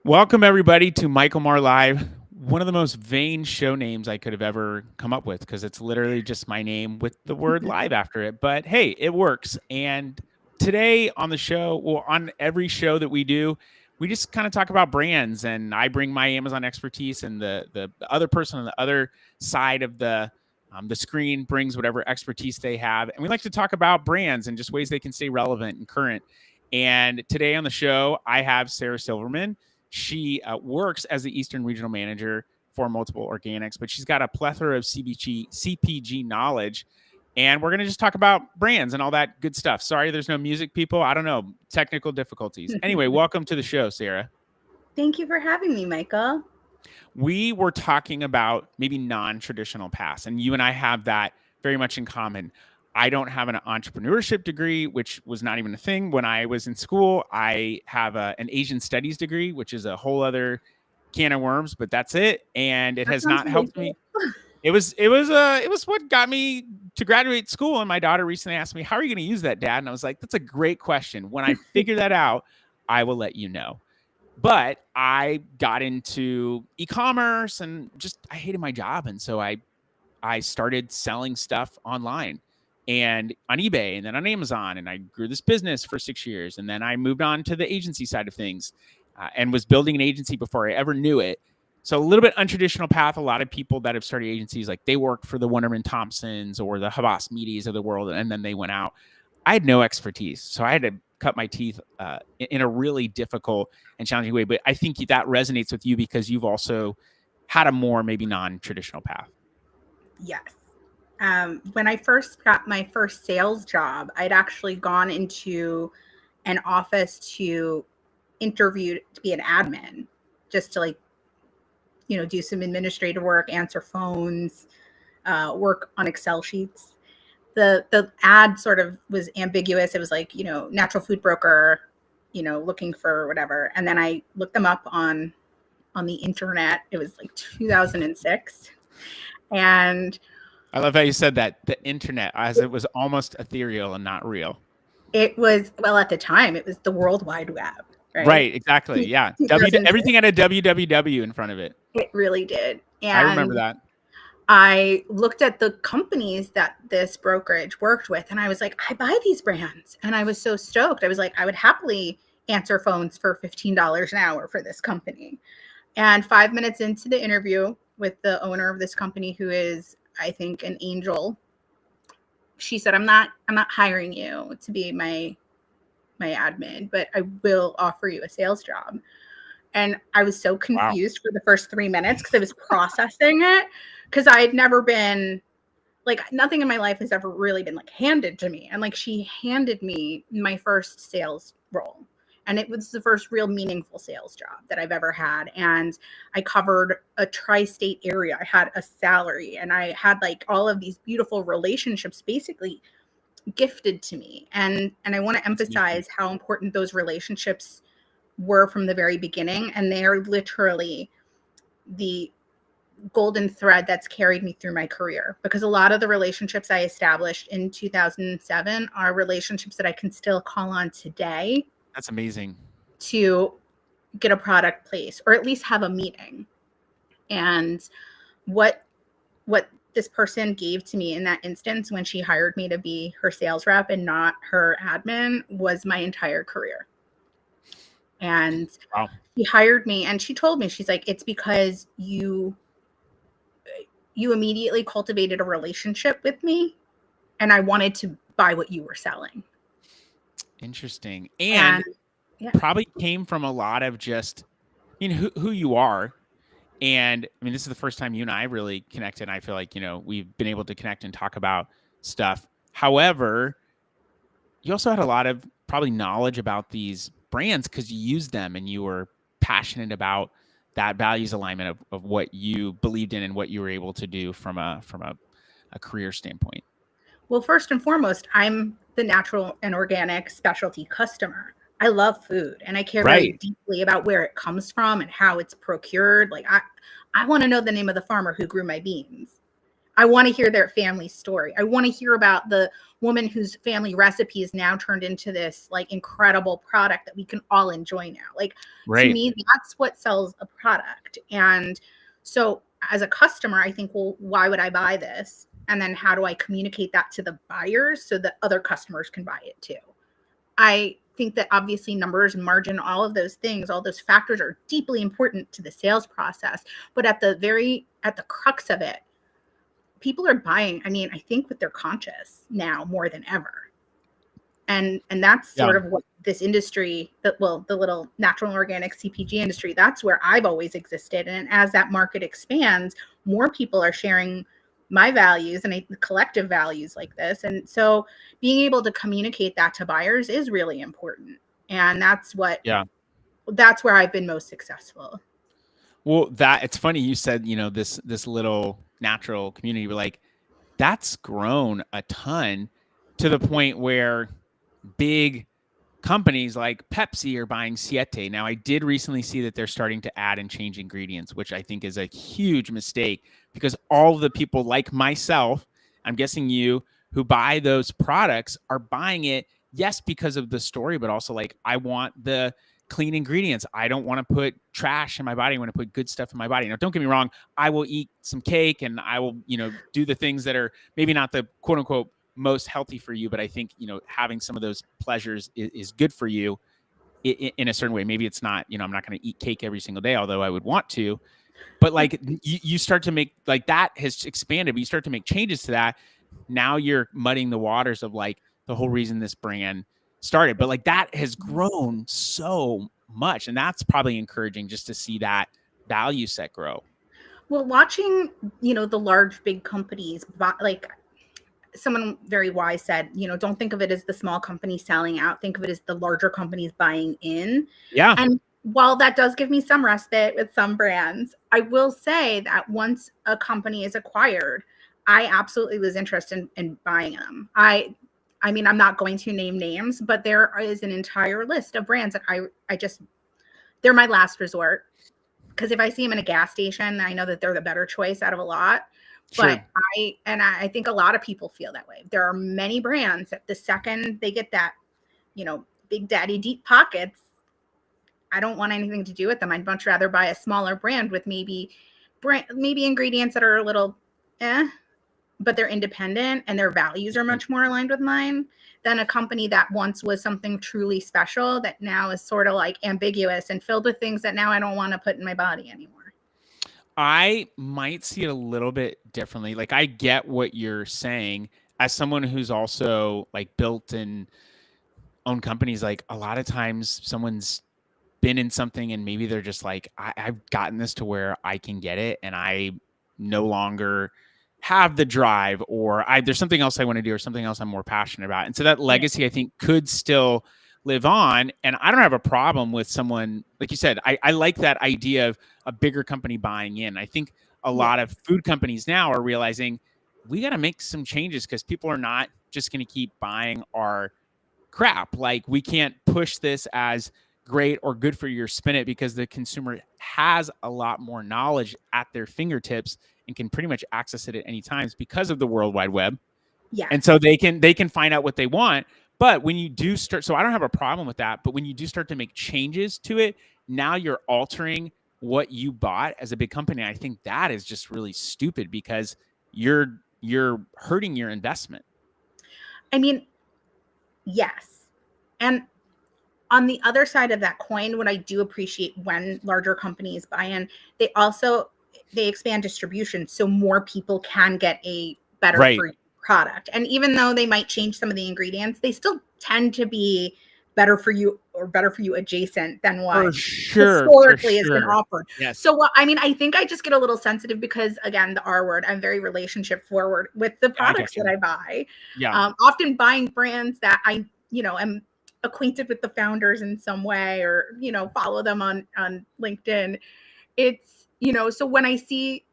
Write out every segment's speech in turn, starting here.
Welcome, everybody, to Michael Maher Live. One of the most vain show names I could have ever come up with because it's literally just my name with the word live after it. But hey, it works. And today on the show, well, on every show that we do, we just kind of talk about brands. And I bring my Amazon expertise, and the other person on the other side of the screen brings whatever expertise they have. And we like to talk about brands and just ways they can stay relevant and current. And today on the show, I have Sara Silverman. She works as the Eastern Regional Manager for Multiple Organics, but she's got a plethora of CPG knowledge. And we're going to just talk about brands and all that good stuff. Sorry, there's no music, people. I don't know. Technical difficulties. Anyway, welcome to the show, Sara. Thank you for having me, Michael. We were talking about maybe non-traditional paths, and you and I have that very much in common. I don't have an entrepreneurship degree, which was not even a thing when I was in school. I have an Asian studies degree, which is a whole other can of worms, but that's it. And it has not helped me. It was what got me to graduate school. And my daughter recently asked me, "How are you going to use that, Dad?" And I was like, "That's a great question. When I figure that out, I will let you know." But I got into e-commerce and just I hated my job, and so I started selling stuff online and on eBay and then on Amazon. And I grew this business for 6 years. And then I moved on to the agency side of things and was building an agency before I ever knew it. So a little bit untraditional path. A lot of people that have started agencies, like they work for the Wunderman Thompsons or the Havas Medias of the world, and then they went out. I had no expertise. So I had to cut my teeth in a really difficult and challenging way. But I think that resonates with you because you've also had a more maybe non-traditional path. Yes. When I first got my first sales job, I'd actually gone into an office to interview to be an admin, just to do some administrative work, answer phones, work on Excel sheets. The ad sort of was ambiguous. It was like, natural food broker, looking for whatever. And then I looked them up on the internet. It was like 2006. And I love how you said that, the internet, as it was almost ethereal and not real. it was, well, at the time, it was the World Wide Web, right? Right, exactly. Yeah. Everything had a www in front of it. It really did. And I remember that. I looked at the companies that this brokerage worked with, and I was like, I buy these brands. And I was so stoked. I was like, I would happily answer phones for $15 an hour for this company. And 5 minutes into the interview with the owner of this company, who is, I think, an angel, she said, I'm not hiring you to be my admin, but I will offer you a sales job. And I was so confused for the first 3 minutes because I was processing it, because I had never been, like, nothing in my life has ever really been like handed to me. And like, she handed me my first sales role. And it was the first real meaningful sales job that I've ever had. And I covered a tri-state area. I had a salary, and I had like all of these beautiful relationships basically gifted to me. And I want to emphasize how important those relationships were from the very beginning. And they're literally the golden thread that's carried me through my career, because a lot of the relationships I established in 2007 are relationships that I can still call on today. That's amazing. To get a product placed, or at least have a meeting. And what this person gave to me in that instance, when she hired me to be her sales rep and not her admin, was my entire career. And she hired me, and she told me, she's like, it's because you immediately cultivated a relationship with me, and I wanted to buy what you were selling. Interesting. And probably came from a lot of just, who you are. And I mean, this is the first time you and I really connected. And I feel like, we've been able to connect and talk about stuff. However, you also had a lot of probably knowledge about these brands because you used them and you were passionate about that values alignment of what you believed in and what you were able to do from a career standpoint. Well, first and foremost, I'm the natural and organic specialty customer. I love food, and I care very deeply about where it comes from and how it's procured. Like, I want to know the name of the farmer who grew my beans. I want to hear their family story. I want to hear about the woman whose family recipe is now turned into this like incredible product that we can all enjoy now. Like to Right. me, that's what sells a product. And so as a customer, I think, well, why would I buy this? And then how do I communicate that to the buyers so that other customers can buy it too? I think that obviously numbers, margin, all of those things, all those factors are deeply important to the sales process. But at the crux of it, people are buying, I mean, I think with their conscious now more than ever. And that's Yeah. sort of what this industry, the little natural and organic CPG industry, that's where I've always existed. And as that market expands, more people are sharing my values and collective values like this. And so being able to communicate that to buyers is really important. And that's where I've been most successful. Well, that it's funny you said, this little natural community, but like that's grown a ton to the point where big companies like Pepsi are buying Siete. Now, I did recently see that they're starting to add and change ingredients, which I think is a huge mistake because all of the people like myself, I'm guessing you, who buy those products are buying it, yes, because of the story, but also like I want the clean ingredients. I don't want to put trash in my body. I want to put good stuff in my body. Now, don't get me wrong. I will eat some cake and I will, do the things that are maybe not the quote unquote most healthy for you, but I think having some of those pleasures is good for you in a certain way. Maybe it's not, I'm not going to eat cake every single day, although I would want to. But like you start to make like that has expanded, but you start to make changes to that. Now you're muddying the waters of like the whole reason this brand started. But like that has grown so much, and that's probably encouraging just to see that value set grow. Well, watching, the large big companies, like someone very wise said, don't think of it as the small company selling out. Think of it as the larger companies buying in. Yeah. And while that does give me some respite with some brands, I will say that once a company is acquired, I absolutely lose interest in buying them. I mean, I'm not going to name names, but there is an entire list of brands that they're my last resort. Because if I see them in a gas station, I know that they're the better choice out of a lot. Sure. But I think a lot of people feel that way. There are many brands that the second they get that, big daddy deep pockets, I don't want anything to do with them. I'd much rather buy a smaller brand with maybe ingredients that are a little but they're independent and their values are much more aligned with mine than a company that once was something truly special that now is sort of like ambiguous and filled with things that now I don't want to put in my body anymore. I might see it a little bit differently. Like I get what you're saying as someone who's also like built and owned companies. Like a lot of times someone's been in something and maybe they're just like, I've gotten this to where I can get it and I no longer have the drive or there's something else I want to do or something else I'm more passionate about. And so that legacy, I think, could still live on. And I don't have a problem with someone, like you said, I like that idea of a bigger company buying in. I think a lot of food companies now are realizing we got to make some changes because people are not just going to keep buying our crap. Like we can't push this as great or good for your spin it because the consumer has a lot more knowledge at their fingertips and can pretty much access it at any times because of the World Wide Web. Yes. And so they can find out what they want. But when you do start, so I don't have a problem with that, but when you do start to make changes to it, now you're altering what you bought as a big company. I think that is just really stupid because you're hurting your investment. I mean, yes. And on the other side of that coin, what I do appreciate when larger companies buy in, they expand distribution so more people can get a better for you product. And even though they might change some of the ingredients, they still tend to be better for you or better for you adjacent than what historically has been offered. Yes. So I think I just get a little sensitive because again, the R word, I'm very relationship forward with the products that I buy. Yeah. Often buying brands that I, am acquainted with the founders in some way or, follow them on LinkedIn. It's, so when I see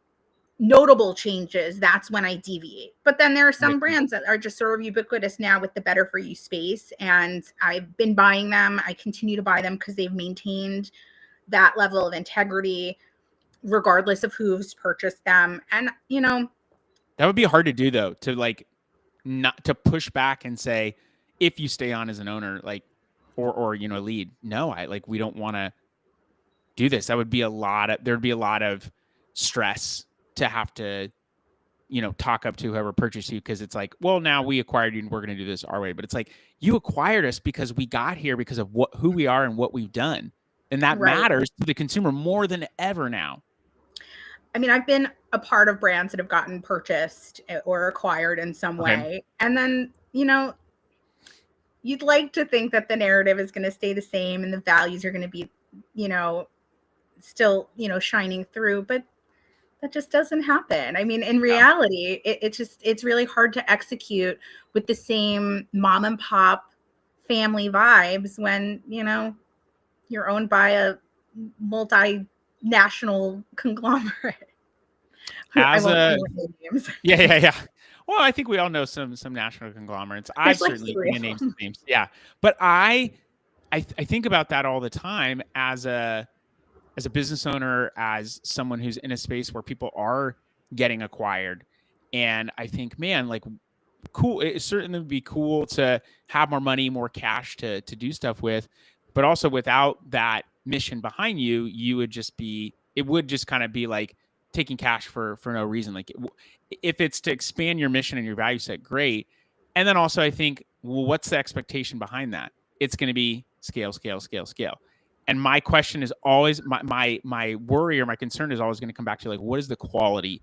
notable changes, that's when I deviate. But then there are some brands that are just sort of ubiquitous now with the better for you space. And I've been buying them. I continue to buy them because they've maintained that level of integrity, regardless of who's purchased them. And, That would be hard to do though, to like not to push back and say, if you stay on as an owner, like, or lead, no, we don't want to do this. That would be there'd be a lot of stress to have to, talk up to whoever purchased you, because it's like, well, now we acquired you and we're going to do this our way. But it's like, you acquired us because we got here because of who we are and what we've done. And that Right. matters to the consumer more than ever now. I mean, I've been a part of brands that have gotten purchased or acquired in some way. And then, you'd like to think that the narrative is going to stay the same and the values are going to be, still, shining through, but that just doesn't happen. I mean, in reality, it's really hard to execute with the same mom and pop family vibes when, you're owned by a multinational conglomerate. I won't name names. Yeah. Well, I think we all know some national conglomerates. I've certainly named some names. Yeah, but I think about that all the time as a business owner, as someone who's in a space where people are getting acquired, and I think, man, like, cool. It certainly would be cool to have more money, more cash to do stuff with, but also without that mission behind you, it would just kind of be like taking cash for no reason. Like, if it's to expand your mission and your value set, great. And then also, I think, well, what's the expectation behind that? It's going to be scale, scale, scale, scale. And my question is always, my worry or my concern is always going to come back to, like, what is the quality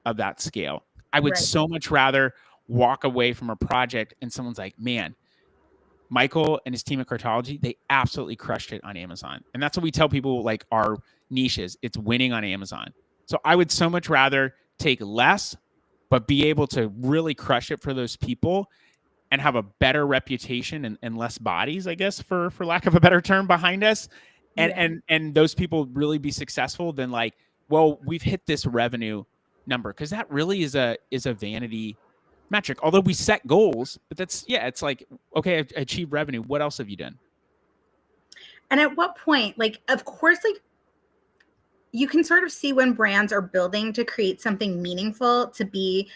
of that scale? I would so much rather walk away from a project and someone's like, man, Michael and his team at Cartology, they absolutely crushed it on Amazon. And that's what we tell people, like, our niches. It's winning on Amazon. So I would so much rather take less, but be able to really crush it for those people and have a better reputation and less bodies, I guess, for lack of a better term, behind us. And those people really be successful than, like, well, we've hit this revenue number, because that really is a vanity metric. Although we set goals, but it's like, okay, I've achieved revenue. What else have you done? And at what point, like, of course, like, you can sort of see when brands are building to create something meaningful, to be,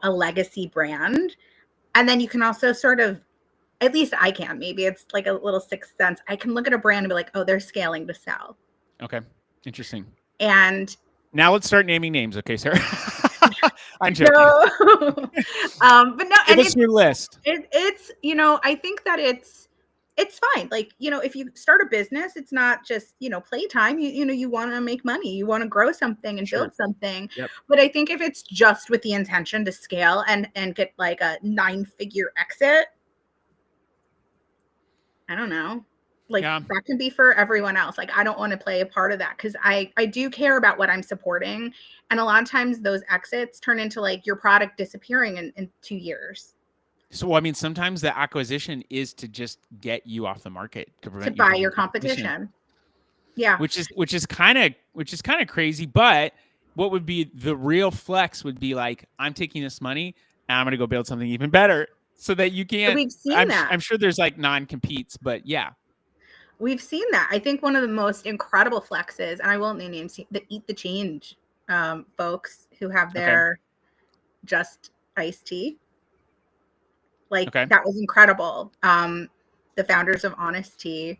a legacy brand. And then you can also sort of, at least I can, maybe it's like a little sixth sense, I can look at a brand and be like, oh, they're scaling to sell. Okay. Interesting. And now let's start naming names. Okay, Sarah. I'm joking. No. But no, give us your list. It's, I think that it's fine. Like, if you start a business, it's not just, playtime. You want to make money, you want to grow something and build something. Yep. But I think if it's just with the intention to scale and get like a 9-figure exit, I don't know. Like, that can be for everyone else. Like, I don't want to play a part of that, because I do care about what I'm supporting. And a lot of times those exits turn into, like, your product disappearing in 2 years. So, I mean, sometimes the acquisition is to just get you off the market, to prevent you buy your competition. Yeah. Which is kind of crazy. But what would be the real flex would be like, I'm taking this money and I'm going to go build something even better, so that you can't. So we've seen that. I'm sure there's like non-competes, but yeah. We've seen that. I think one of the most incredible flexes, and I won't name names, the Eat the Change folks who have their just iced tea. Like, that was incredible. The founders of Honest Tea,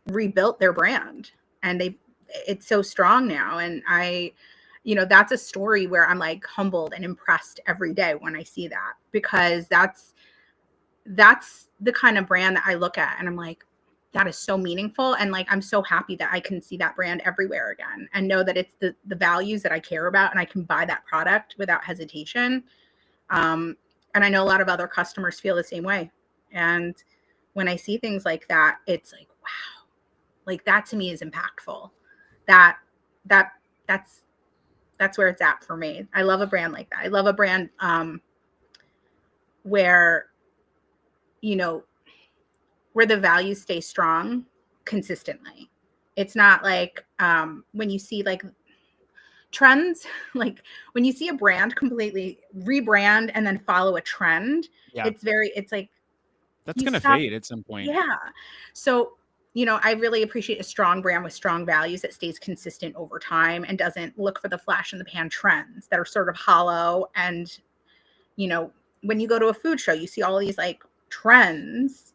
rebuilt their brand, and it's so strong now. And that's a story where I'm, like, humbled and impressed every day when I see that, because that's the kind of brand that I look at and I'm like, that is so meaningful. And, like, I'm so happy that I can see that brand everywhere again and know that it's the values that I care about, and I can buy that product without hesitation. And I know a lot of other customers feel the same way. And when I see things like that, it's like, wow, like, that to me is impactful. That's where it's at for me. I love a brand like that. I love a brand where the values stay strong consistently. It's not like when you see, like, trends, like when you see a brand completely rebrand and then follow a trend, it's like, that's going to fade at some point. Yeah. So I really appreciate a strong brand with strong values that stays consistent over time and doesn't look for the flash in the pan trends that are sort of hollow. And, when you go to a food show, you see all these like trends,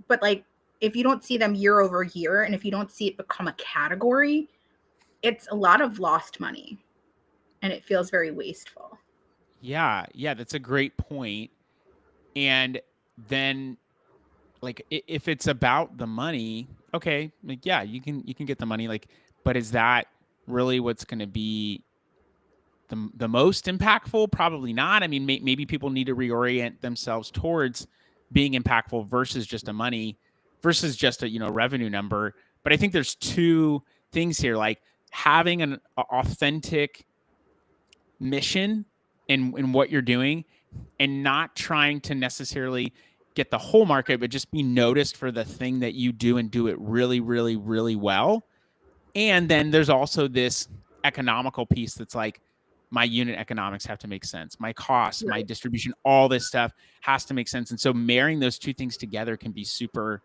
but like if you don't see them year over year and if you don't see it become a category, it's a lot of lost money and it feels very wasteful. Yeah, that's a great point. And then like if it's about the money, okay, like yeah, you can get the money, like, but is that really what's going to be the most impactful? Probably not. I mean, maybe people need to reorient themselves towards being impactful versus just a money, versus just a revenue number. But I think there's two things here, like having an authentic mission in what you're doing, and not trying to necessarily get the whole market, but just be noticed for the thing that you do and do it really, really, really well. And then there's also this economical piece that's like, my unit economics have to make sense. My costs, my Right. distribution, all this stuff has to make sense. And so marrying those two things together can be super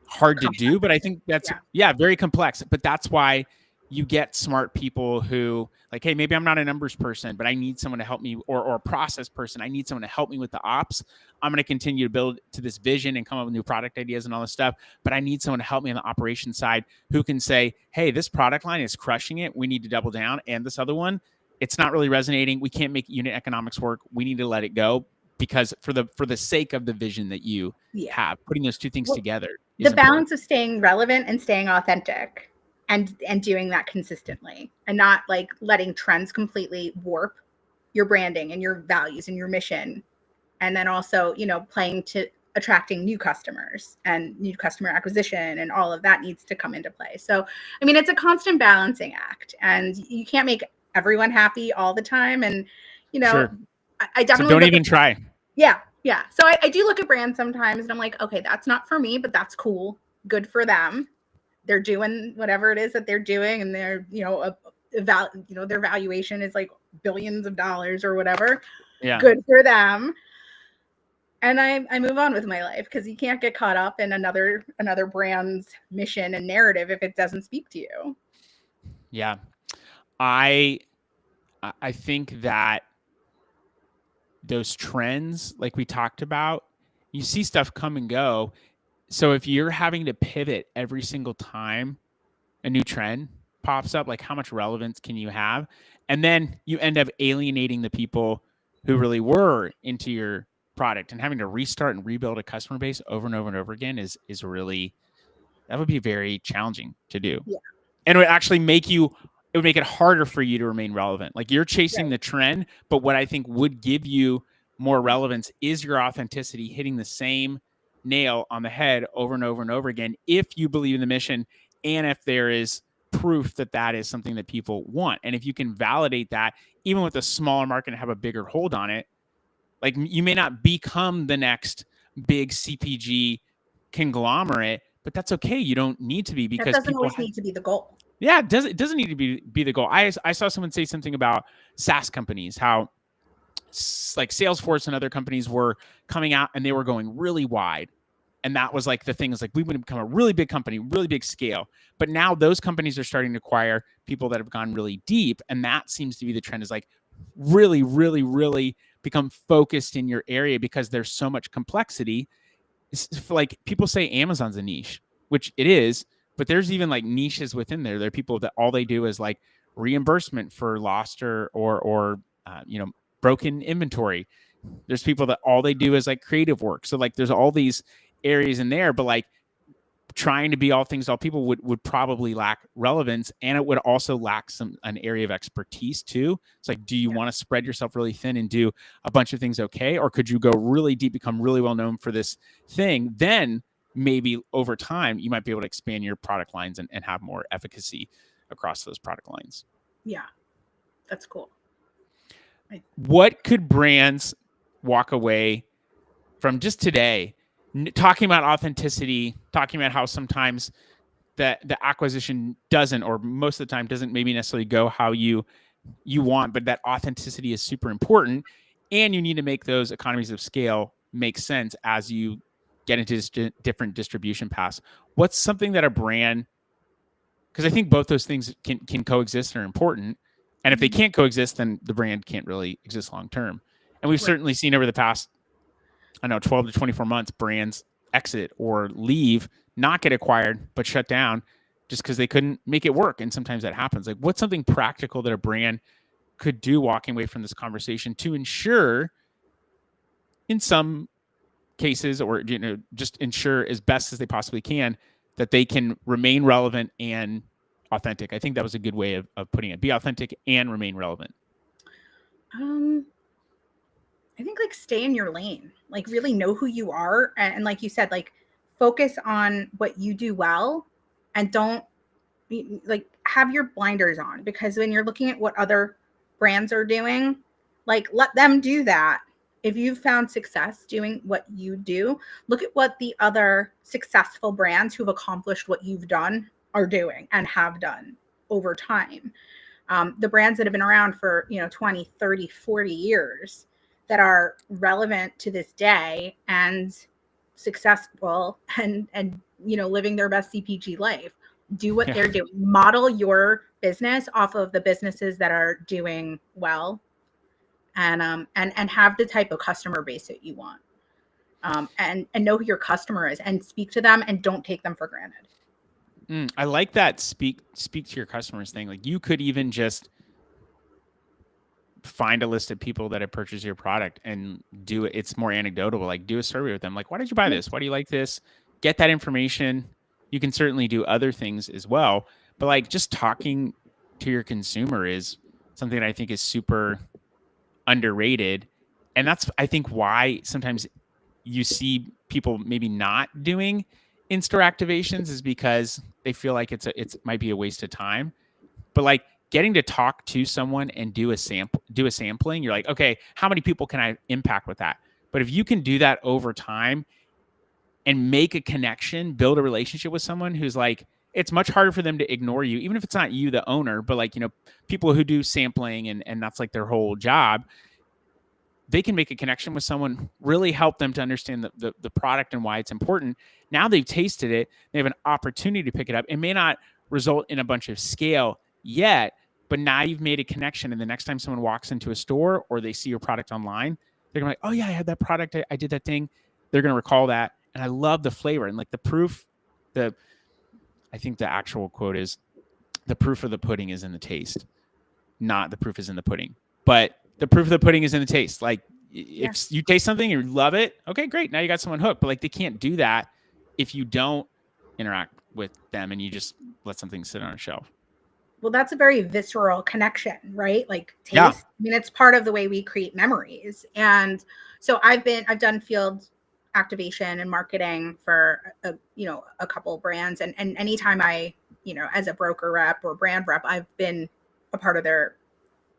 hard to do, but I think that's very complex. But that's why you get smart people who like, hey, maybe I'm not a numbers person, but I need someone to help me, or a process person. I need someone to help me with the ops. I'm going to continue to build to this vision and come up with new product ideas and all this stuff. But I need someone to help me on the operations side who can say, hey, this product line is crushing it. We need to double down. And this other one, it's not really resonating. We can't make unit economics work. We need to let it go, because for the sake of the vision that you have, putting those two things together. The balance of staying relevant and staying authentic and doing that consistently, and not like letting trends completely warp your branding and your values and your mission. And then also, playing to attracting new customers and new customer acquisition, and all of that needs to come into play. So, I mean, it's a constant balancing act, and you can't make everyone happy all the time. And, Sure. I definitely don't even try. Yeah. Yeah. So I do look at brands sometimes and I'm like, okay, that's not for me, but that's cool. Good for them. They're doing whatever it is that they're doing. And they're, their valuation is like billions of dollars or whatever. Yeah. Good for them. And I move on with my life, because you can't get caught up in another brand's mission and narrative if it doesn't speak to you. Yeah. I think that those trends, like we talked about, you see stuff come and go. So if you're having to pivot every single time a new trend pops up, like how much relevance can you have? And then you end up alienating the people who really were into your product, and having to restart and rebuild a customer base over and over and over again is really, that would be very challenging to do. Yeah. And it would actually make it harder for you to remain relevant. Like you're chasing the trend, but what I think would give you more relevance is your authenticity, hitting the same nail on the head over and over and over again, if you believe in the mission and if there is proof that that is something that people want. And if you can validate that, even with a smaller market, and have a bigger hold on it, like you may not become the next big CPG conglomerate, but that's okay. You don't need to be, because that doesn't always need to be the goal. Yeah, it doesn't need to be the goal. I saw someone say something about SaaS companies, how like Salesforce and other companies were coming out and they were going really wide. And that was like the thing, is like, we would become a really big company, really big scale. But now those companies are starting to acquire people that have gone really deep. And that seems to be the trend, is like really, really, really become focused in your area, because there's so much complexity. It's like people say Amazon's a niche, which it is, but there's even like niches within there. There are people that all they do is like reimbursement for lost or broken inventory. There's people that all they do is like creative work. So like there's all these areas in there, but like trying to be all things to all people would probably lack relevance, and it would also lack an area of expertise too. It's like, do you want to spread yourself really thin and do a bunch of things okay, or could you go really deep, become really well known for this thing? Then maybe over time you might be able to expand your product lines and have more efficacy across those product lines. Yeah, that's cool. What could brands walk away from just today, talking about authenticity, talking about how sometimes the acquisition doesn't, or most of the time doesn't maybe necessarily go how you want, but that authenticity is super important, and you need to make those economies of scale make sense as you get into different distribution paths. What's something that a brand, because I think both those things can coexist and are important. And if they can't coexist, then the brand can't really exist long term. And we've Right. certainly seen over the past, I know, 12 to 24 months, brands exit or leave, not get acquired, but shut down just because they couldn't make it work. And sometimes that happens. Like, what's something practical that a brand could do walking away from this conversation to ensure, in some cases, or just ensure as best as they possibly can, that they can remain relevant and authentic? I think that was a good way of putting it. Be authentic and remain relevant. I think like stay in your lane, like really know who you are. And like you said, like focus on what you do well and don't like have your blinders on, because when you're looking at what other brands are doing, like let them do that. If you've found success doing what you do, look at what the other successful brands who've accomplished what you've done are doing and have done over time. The brands that have been around for 20, 30, 40 years that are relevant to this day and successful and living their best CPG life, do what they're doing. Model your business off of the businesses that are doing well, and have the type of customer base that you want, and know who your customer is and speak to them and don't take them for granted. I like that speak to your customers thing. Like, you could even just find a list of people that have purchased your product and do it. It's more anecdotal. Like, do a survey with them. Like, why did you buy this? Why do you like this? Get that information. You can certainly do other things as well, but like just talking to your consumer is something that I think is super underrated. And that's, I think, why sometimes you see people maybe not doing in-store activations, is because they feel like it might be a waste of time. But like getting to talk to someone and do a sampling, you're like, okay, how many people can I impact with that? But if you can do that over time and make a connection, build a relationship with someone who's like, it's much harder for them to ignore you, even if it's not you, the owner, but like, people who do sampling and that's like their whole job. They can make a connection with someone, really help them to understand the product and why it's important. Now they've tasted it. They have an opportunity to pick it up. It may not result in a bunch of scale yet, but now you've made a connection. And the next time someone walks into a store or they see your product online, they're going to be like, oh yeah, I had that product. I did that thing. They're going to recall that. And I love the flavor. And like the proof, I think the actual quote is, the proof of the pudding is in the taste, not the proof is in the pudding. But the proof of the pudding is in the taste. Like, if you taste something and you love it, okay, great. Now you got someone hooked. But like, they can't do that if you don't interact with them and you just let something sit on a shelf. Well, that's a very visceral connection, right? Like taste. Yeah. I mean, it's part of the way we create memories. And so I've done field activation and marketing for a couple brands. And anytime I, as a broker rep or brand rep, I've been a part of their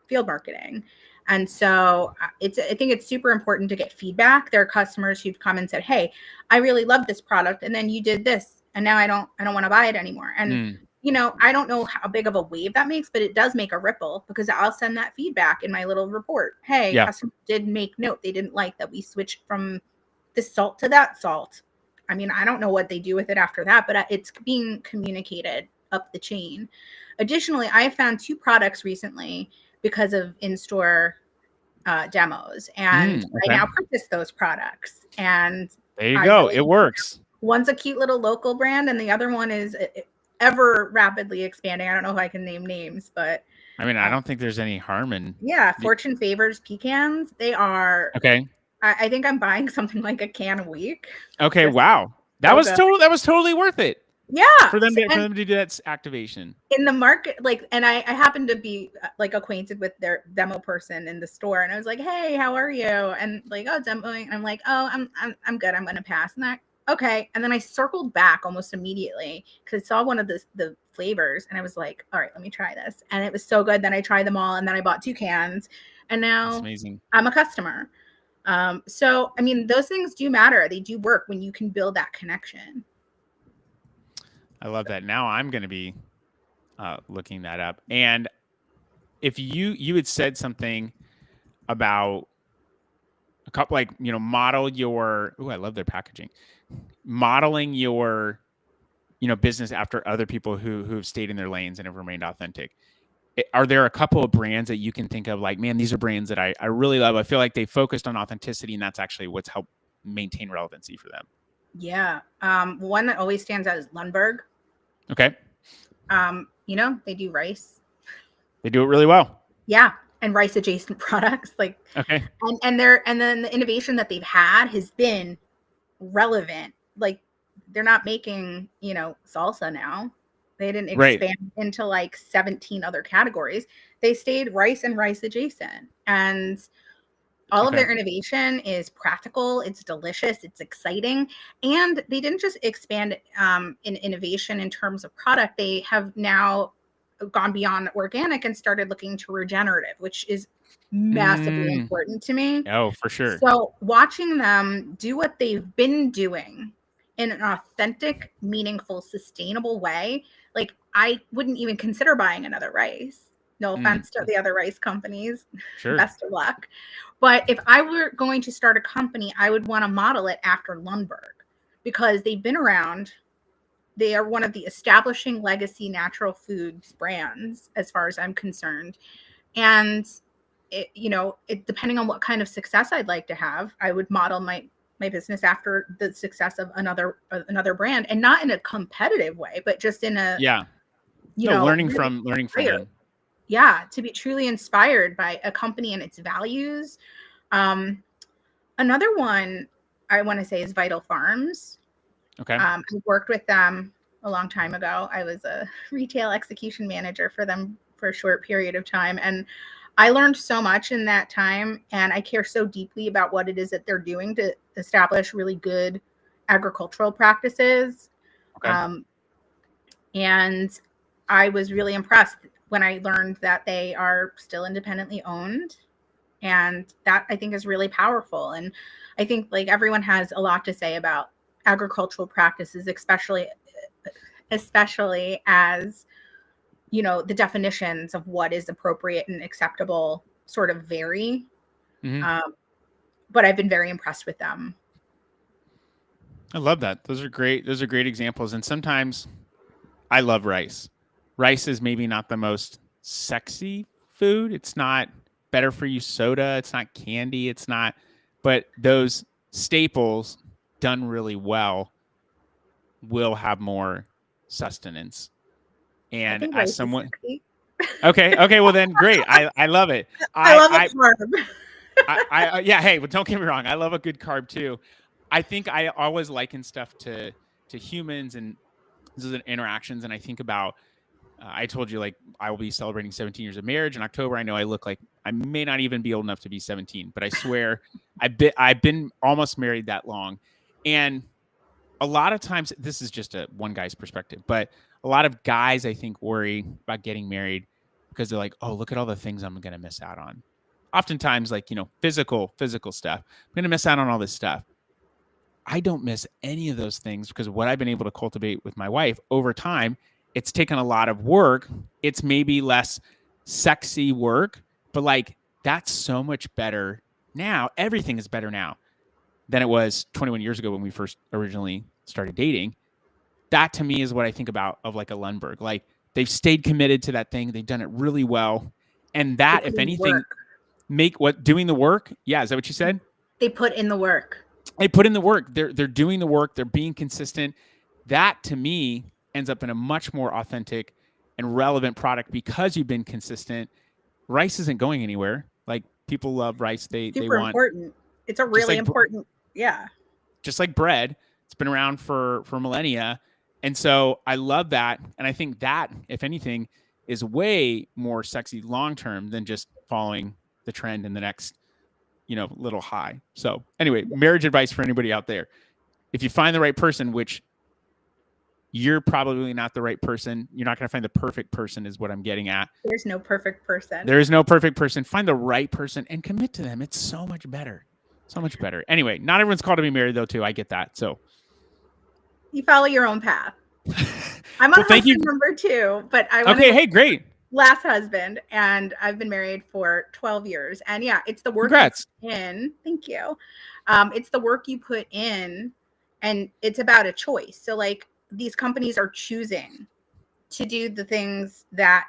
field marketing. And so I think it's super important to get feedback. There are customers who've come and said, hey, I really love this product, and then you did this, and now I don't want to buy it anymore. And I don't know how big of a wave that makes, but it does make a ripple, because I'll send that feedback in my little report. Hey, customer did make note. They didn't like that we switched from this salt to that salt. I mean, I don't know what they do with it after that, but it's being communicated up the chain. Additionally, I found 2 products recently because of in-store demos, and I now purchase those products. And there you go. It works. One's a cute little local brand, and the other one is ever rapidly expanding. I don't know if I can name names, but I mean, I don't think there's any harm in. Yeah, Fortune Favors pecans. They are okay. I think I'm buying something like a can a week. Okay, wow, that was totally worth it. Yeah, for them to do that activation in the market. Like, and I happened to be like acquainted with their demo person in the store, and I was like, hey, how are you? And like, oh, demoing. And I'm like, oh, I'm good. I'm gonna pass. And that okay. And then I circled back almost immediately because I saw one of the flavors, and I was like, all right, let me try this. And it was so good. Then I tried them all, and then I bought 2 cans, and now that's amazing. I'm a customer. So I mean, those things do matter. They do work when you can build that connection. I love that. Now I'm going to be looking that up. And if you had said something about a couple, like, model your, I love their packaging, modeling your, business after other people who've stayed in their lanes and have remained authentic. Are there a couple of brands that you can think of, like, man, these are brands that I really love? I feel like they focused on authenticity, and that's actually what's helped maintain relevancy for them. Yeah. One that always stands out is Lundberg. Okay. They do rice. They do it really well. Yeah. And rice adjacent products. Like, okay. And then the innovation that they've had has been relevant. Like, they're not making, salsa now. They didn't expand into like 17 other categories. They stayed rice and rice adjacent. And all of their innovation is practical. It's delicious. It's exciting. And they didn't just expand in innovation in terms of product. They have now gone beyond organic and started looking to regenerative, which is massively important to me. Oh, for sure. So watching them do what they've been doing in an authentic, meaningful, sustainable way, like, I wouldn't even consider buying another rice. No offense to the other rice companies. Sure. Best of luck. But if I were going to start a company, I would want to model it after Lundberg, because they've been around. They are one of the establishing legacy natural foods brands, as far as I'm concerned. And it depending on what kind of success I'd like to have, I would model my business after the success of another brand, and not in a competitive way, but just in a learning from them. Yeah, to be truly inspired by a company and its values. Another one I want to say is Vital Farms. Okay. I worked with them a long time ago. I was a retail execution manager for them for a short period of time, and I learned so much in that time, and I care so deeply about what it is that they're doing to establish really good agricultural practices. Okay. And I was really impressed when I learned that they are still independently owned. And that, I think, is really powerful. And I think, like, everyone has a lot to say about agricultural practices, especially as, the definitions of what is appropriate and acceptable sort of vary. But I've been very impressed with them. I love that. Those are great examples. And sometimes I love rice. Rice is maybe not the most sexy food. It's not better for you soda. It's not candy. It's not, but those staples done really well will have more sustenance. And as someone, okay, well then, great. I love it. I love a carb. Yeah. Hey, but don't get me wrong. I love a good carb too. I think I always liken stuff to humans and interactions. And I think about, I told you, like, I will be celebrating 17 years of marriage in October. I know I look like I may not even be old enough to be 17, but I swear I've been almost married that long. And a lot of times, this is just one guy's perspective, but a lot of guys, I think, worry about getting married because they're like, oh, look at all the things I'm going to miss out on. Oftentimes, like, physical stuff. I'm going to miss out on all this stuff. I don't miss any of those things because what I've been able to cultivate with my wife over time, it's taken a lot of work. It's maybe less sexy work, but like, that's so much better now. Everything is better now than it was 21 years ago when we first originally started dating. That to me is what I think about of like a Lundberg. Like, they've stayed committed to that thing. They've done it really well. And that, if anything, doing the work. Yeah. Is that what you said? They put in the work. They put in the work. They're doing the work. They're being consistent. That to me ends up in a much more authentic and relevant product because you've been consistent. Rice isn't going anywhere. Like, people love rice. They want important. It's a really important. Yeah. Just like bread. It's been around for millennia. And so I love that. And I think that, if anything, is way more sexy long-term than just following the trend in the next, little high. So anyway, marriage advice for anybody out there. If you find the right person, which you're probably not the right person, you're not going to find the perfect person is what I'm getting at. There's no perfect person. There is no perfect person. Find the right person and commit to them. It's so much better. So much better. Anyway, not everyone's called to be married though, too. I get that. So you follow your own path. I'm on husband number 2, but I want Okay, hey, great. last husband, and I've been married for 12 years. And yeah, it's the work you Congrats. put in. Thank you. It's the work you put in, and it's about a choice. So like these companies are choosing to do the things that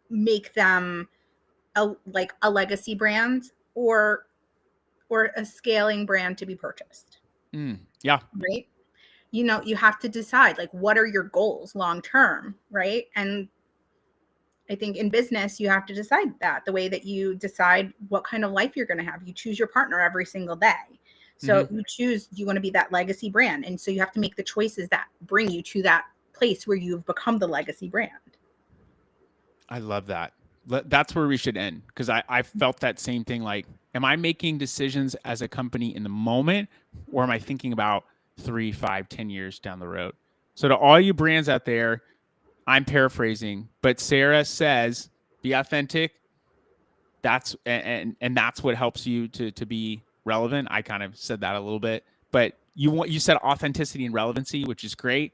make them like a legacy brand or a scaling brand to be purchased. Yeah. Right. You know, you have to decide like what are your goals long term, right? And I think in business, you have to decide that the way that you decide what kind of life you're going to have. You choose your partner every single day. So you choose, do you want to be that legacy brand? And so you have to make the choices that bring you to that place where you've become the legacy brand. I love that. That's where we should end, because I felt that same thing. Like, am I making decisions as a company in the moment, or am I thinking about 3, 5, 10 years down the road? So to all you brands out there, I'm paraphrasing, but Sara says, be authentic. That's and that's what helps you to be relevant. I kind of said that a little bit, but you said authenticity and relevancy, which is great,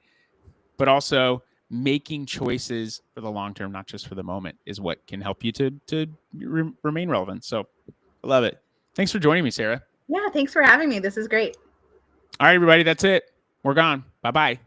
but also making choices for the long term, not just for the moment, is what can help you to remain relevant. So I love it. Thanks for joining me, Sara. Yeah, thanks for having me. This is great. All right, everybody, that's it. We're gone. Bye bye.